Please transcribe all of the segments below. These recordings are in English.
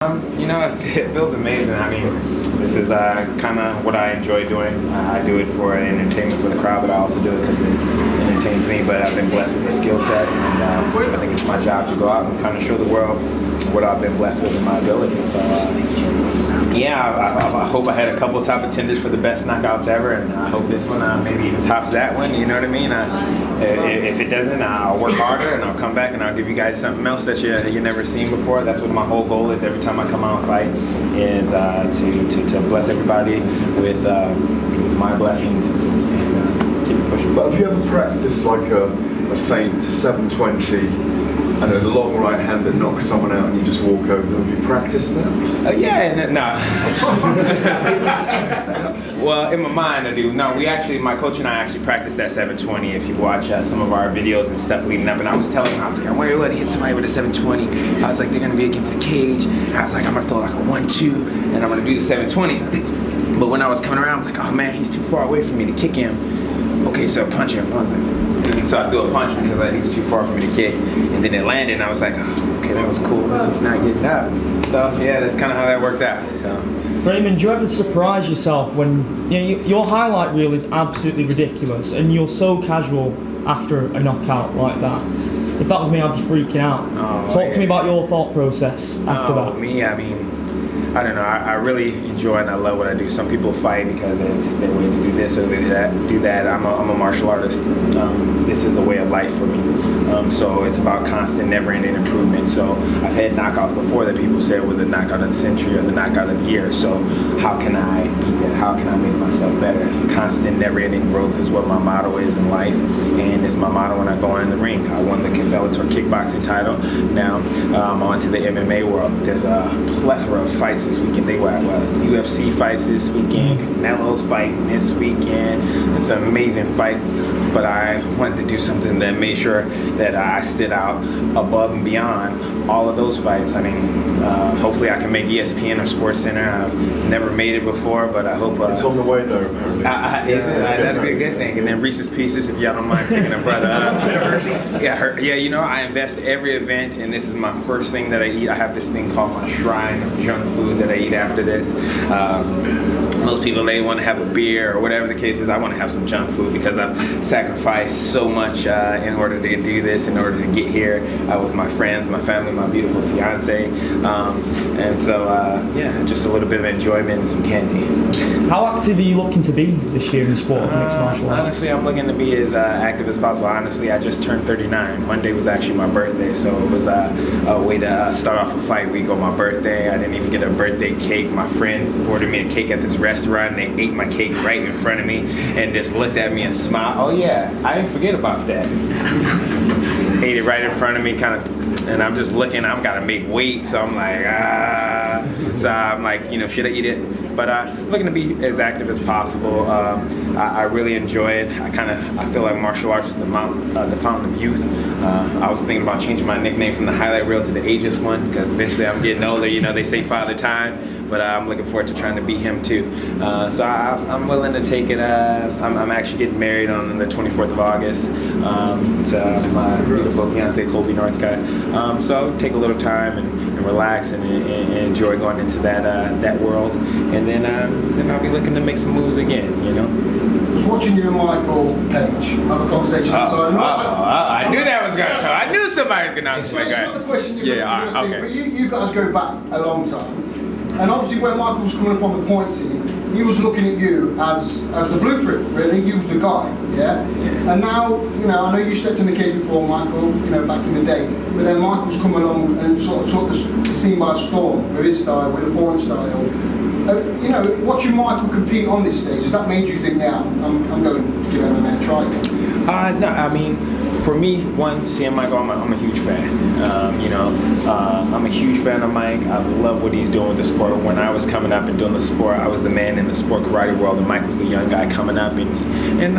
You know, it feels amazing. I mean, this is kind of what I enjoy doing. I do it for entertainment for the crowd, but I also do it because it entertains me. But I've been blessed with a skill set, and I think it's my job to go out and kind of show the world what I've been blessed with in my ability. So, yeah, I hope I had a couple top contenders for the best knockouts ever, and I hope this one maybe even tops that one. You know what I mean? If it doesn't, I'll work harder and I'll come back and I'll give you guys something else that you never seen before. That's what my whole goal is every time I come out and fight, is to bless everybody with my blessings and keep it pushing. But have you ever practiced like a feint to 720 and a long right hand that knocks someone out and you just walk over them? Have you practiced that? Yeah, no. Well, in my mind I do. No, my coach and I actually practiced that 720. If you watch some of our videos and stuff leading up, and I was telling him, I was like, I'm worried about hit somebody with a 720. I was like, they're gonna be against the cage. And I was like, I'm gonna throw like a 1-2, and I'm gonna do the 720. But when I was coming around, I was like, oh man, he's too far away for me to kick him. Okay, so punch him. I was like, and so I threw a punch because I think he was too far for me to kick, and then it landed, and I was like, oh, okay, that was cool. It's not getting up. So yeah, that's kind of how that worked out. Raymond, do you ever surprise yourself when your highlight reel is absolutely ridiculous, and you're so casual after a knockout like that? If that was me, I'd be freaking out. Talk to me about your thought process after that. Me, I mean, I don't know. I really enjoy and I love what I do. Some people fight because it's their way to do this or do that. I'm a martial artist. This is a way of life for me. So it's about constant, never-ending improvement. So I've had knockouts before that people said were the knockout of the century or the knockout of the year. So how can I do that? How can I make myself better? Constant, never-ending growth is what my motto is in life, and it's my motto when I go in the ring. I won the Bellator kickboxing title. Now I'm on to the MMA world. There's a plethora of fights this weekend. They will have UFC fights this weekend, Canelo's fighting this weekend. It's an amazing fight, but I wanted to do something that made sure that I stood out above and beyond all of those fights. I mean, hopefully I can make ESPN or Sports Center. I've never made it before, but I hope it's on the way though, apparently. That'd be a good thing. And then Reese's Pieces, if y'all don't mind picking a brother up. Yeah, you know, I invest every event, and this is my first thing that I eat. I have this thing called my shrine of junk food that I eat after this. Most people, they want to have a beer or whatever the case is. I want to have some junk food because I've sacrificed so much in order to do this, in order to get here with my friends, my family, my beautiful fiance. And so, yeah, just a little bit of enjoyment and some candy. How active are you looking to be this year in the sport of mixed martial arts? Honestly, I'm looking to be as active as possible. Honestly, I just turned 39. Monday was actually my birthday, so it was a way to start off a fight week on my birthday. I didn't even get a birthday cake. My friends ordered me a cake at this restaurant, and they ate my cake right in front of me and just looked at me and smiled. Oh yeah, I didn't forget about that. Ate it right in front of me, kind of, and I'm just looking. I've got to make weight, so I'm like, so I'm like, you know, should I eat it? But looking to be as active as possible. I really enjoy it. I feel like martial arts is the fountain of youth. I was thinking about changing my nickname from the highlight reel to the ageist one, because eventually I'm getting older. You know, they say Father Time. But I'm looking forward to trying to beat him too. So I'm willing to take it. I'm actually getting married on the 24th of August to my beautiful fiance Colby Northcutt. So I'll take a little time and relax and enjoy going into that world. And then I'll be looking to make some moves again. You know. I was watching you and Michael Page have a conversation outside. I knew that was gonna come. I knew somebody was gonna ask my guy. It's not the question you're okay. But you guys go back a long time. And obviously when Michael was coming up on the point scene, he was looking at you as the blueprint, really. You was the guy, yeah? And now, you know, I know you stepped in the cage before, Michael, you know, back in the day, but then Michael's come along and sort of took the scene by storm with his style, with the point style. You know, watching Michael compete on this stage, has that made you think, yeah, I'm going to give MMA a try? No, I mean, for me, seeing Mike, I'm a huge fan. I'm a huge fan of Mike. I love what he's doing with the sport. When I was coming up and doing the sport, I was the man in the sport karate world, and Mike was the young guy coming up. And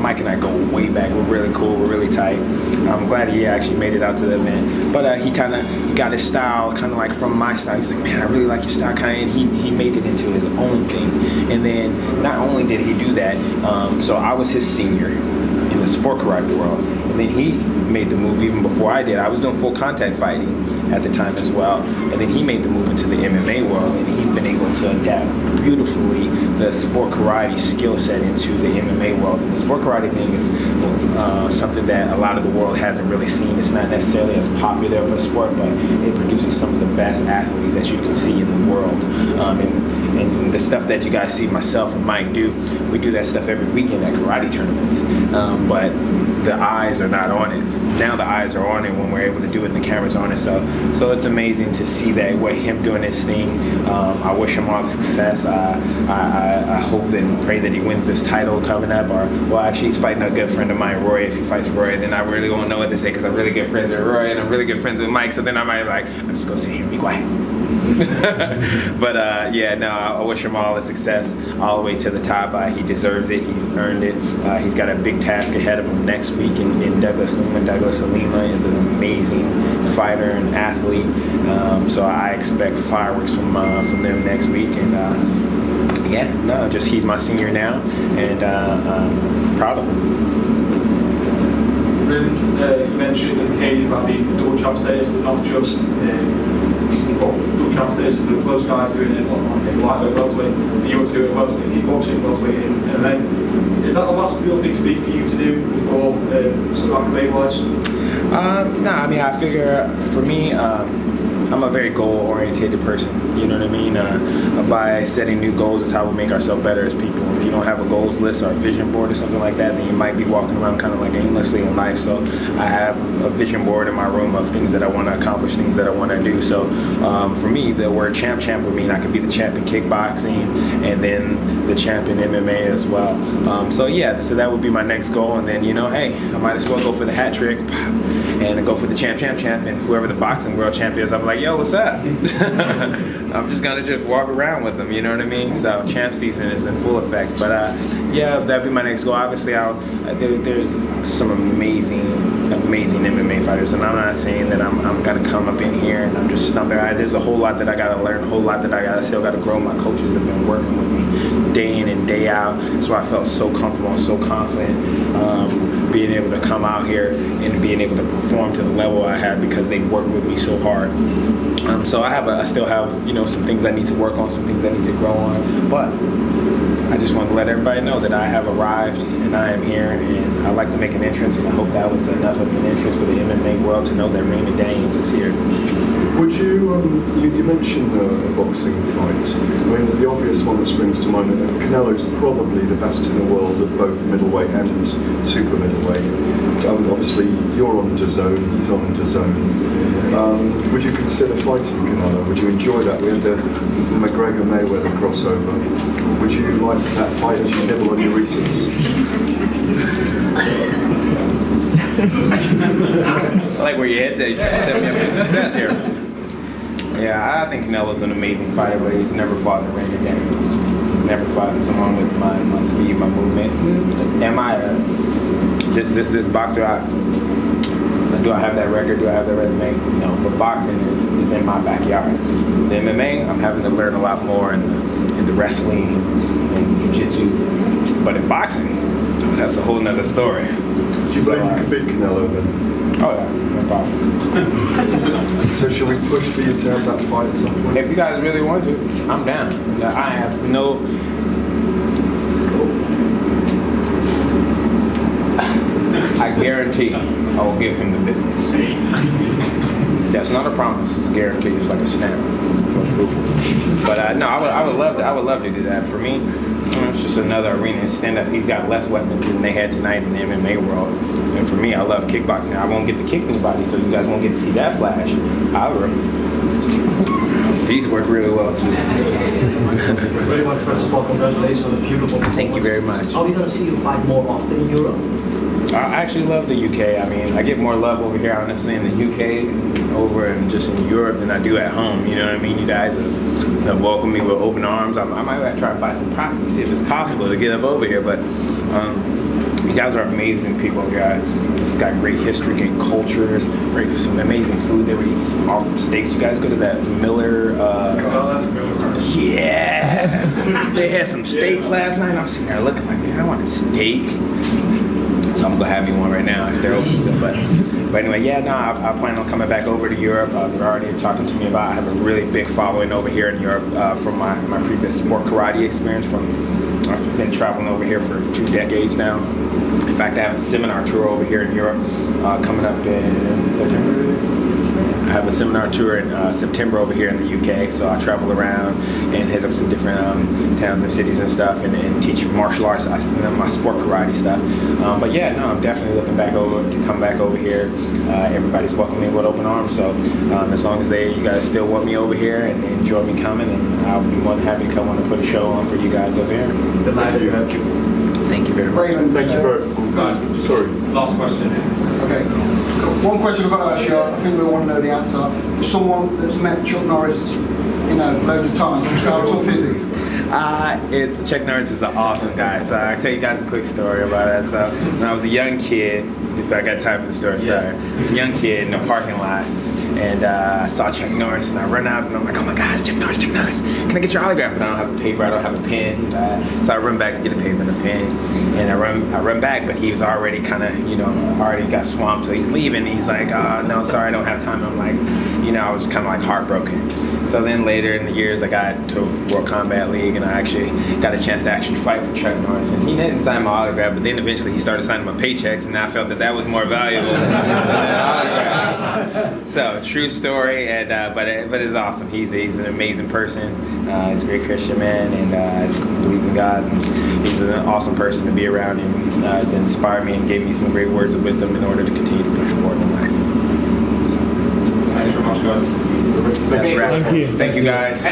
Mike and I go way back. We're really cool. We're really tight. I'm glad he actually made it out to the event. But he got his style kind of like from my style. He's like, man, I really like your style. And he made it into his own thing. And then not only did he do that, so I was his senior in the sport karate world. And then he made the move even before I did. I was doing full contact fighting at the time as well. And then he made the move into the MMA world, and he's been able to adapt beautifully the sport karate skill set into the MMA world. And the sport karate thing is something that a lot of the world hasn't really seen. It's not necessarily as popular of a sport, but it produces some of the best athletes that you can see in the world. And the stuff that you guys see myself and Mike do, we do that stuff every weekend at karate tournaments. But the eyes are not on it. Now the eyes are on it when we're able to do it and the camera's on it. So it's amazing to see that with him doing his thing. I wish him all the success. I hope and pray that he wins this title coming up. Well, actually, he's fighting a good friend of mine, Roy. If he fights Roy, then I really won't know what to say because I'm really good friends with Roy and I'm really good friends with Mike. So then I might I'm just gonna sit here and be quiet. But I wish him all the success all the way to the top. He deserves it. He's earned it. He's got a big task ahead of him next week in Douglas Lima. Douglas Lima is an amazing fighter and athlete. So I expect fireworks from them next week. And he's my senior now, and proud of him. Raymond, you mentioned in the cage about the double champ stage, but not just double champ stages. There are close guys doing it on lightweight, welterweight. You want to do it welterweight, kickboxing, welterweight, and MMA. Is that the last real big feat for you to do before sort of academic-wise? No, I mean, I figure for me, I'm a very goal-oriented person. You know what I mean? By setting new goals is how we make ourselves better as people. If you don't have a goals list or a vision board or something like that, then you might be walking around kind of like aimlessly in life. So I have a vision board in my room of things that I want to accomplish, things that I want to do. So for me, the word champ would mean I could be the champ in kickboxing and then the champ in MMA as well. So that would be my next goal. And then, hey, I might as well go for the hat trick and go for the champ. And whoever the boxing world champ is, I'm like, yo, what's up? I'm just gonna just walk around with them, you know what I mean? So champ season is in full effect. But that'd be my next goal. Obviously, there's some amazing MMA fighters, and I'm not saying that I'm gonna come up in here and I'm just stumbling. There's a whole lot that I gotta learn, a whole lot that I still gotta grow. My coaches have been working with me day in and day out, so I felt so comfortable and so confident being able to come out here and being able to perform to the level I had because they worked with me so hard. So I still have some things I need to work on, some things I need to grow on, but I just want to let everybody know that I have arrived and I am here, and I'd like to make an entrance, and I hope that was enough of an entrance for the MMA world to know that Raymond Daniels is here. Would you mentioned a boxing fight. I mean, the obvious one that springs to mind, Canelo's probably the best in the world at both middleweight and super middleweight. Obviously, you're on DAZN, he's on DAZN. Would you consider fighting Canelo? Would you enjoy that? We had the McGregor-Mayweather crossover. Would you like that fight as you nibble on your Reese's? I like where your head's at. You trying to set me up for success here. Yeah, I think Canelo's an amazing fighter, but he's never fought in Raymond Daniels. He's never fought someone with my speed, my movement. Am I this boxer? Do I have that record? Do I have that resume? No, but boxing is in my backyard. The MMA, I'm having to learn a lot more in the wrestling and jiu-jitsu. But in boxing, that's a whole nother story. Do you believe you could beat Canelo then? Oh yeah, no problem. So should we push for you to have that fight at some point? If you guys really want to, I'm down. I have no... It's cool. I guarantee I will give him the business. That's not a promise, it's a guarantee. It's like a stamp. But no, I would love to do that. For me, it's just another arena to stand up. He's got less weapons than they had tonight in the MMA world. And for me, I love kickboxing. I won't get to kick anybody, so you guys won't get to see that flash. However, these work really well too. Very much, first of all, congratulations on a beautiful performance. Thank you very much. Are we going to see you fight more often in Europe? I actually love the UK. I mean, I get more love over here, honestly, in the UK over and just in Europe than I do at home. You know what I mean? You guys have welcomed me with open arms. I might try to buy some property, see if it's possible to get up over here. But you guys are amazing people. It's got great history, great cultures, some amazing food. They eat some awesome steaks. You guys go to that Miller. Yeah. They had some steaks last night. I'm sitting there looking like, man, I want a steak. So I'm gonna have me one right now if they're open still. But anyway, yeah, no, I plan on coming back over to Europe. They're already talking to me about. I have a really big following over here in Europe from my previous sport karate experience. I've been traveling over here for 2 decades now. In fact, I have a seminar tour over here in Europe coming up in September. I have a seminar tour in September over here in the UK, so I travel around and hit up some different towns and cities and stuff, and teach martial arts, my sport karate stuff. But yeah, no, I'm definitely looking back over to come back over here. Everybody's welcoming me with open arms, so as long as you guys still want me over here and enjoy me coming, and I'll be more than happy to come on and put a show on for you guys over here. Delighted you have you. Thank you very much. Raymond, Thank you very much. Sorry. Last question. Okay. One question I've got to ask you, I think we all want to know the answer. Someone that's met Chuck Norris, loads of times, how tough is he? Chuck Norris is an awesome guy. So I'll tell you guys a quick story about that. So when I was a young kid, if I got time for the story, sorry. I was a young kid in a parking lot, and I saw Chuck Norris, and I run out, and I'm like, oh my gosh, Chuck Norris, can I get your autograph? But I don't have a paper, I don't have a pen. So I run back to get a paper and a pen, and I run back, but he was already kind of, already got swamped, so he's leaving. He's like, no, sorry, I don't have time. I'm like, I was kind of like heartbroken. So then later in the years, I got to World Combat League, and I actually got a chance to actually fight for Chuck Norris. And he didn't sign my autograph, but then eventually he started signing my paychecks, and I felt that was more valuable than an autograph. So true story, and but it's awesome. He's an amazing person. He's a great Christian man, and believes in God. And he's an awesome person to be around, and has inspired me and gave me some great words of wisdom in order to continue to push forward in life. Thanks very much, guys. That's a wrap. Thank you. Thank you, guys.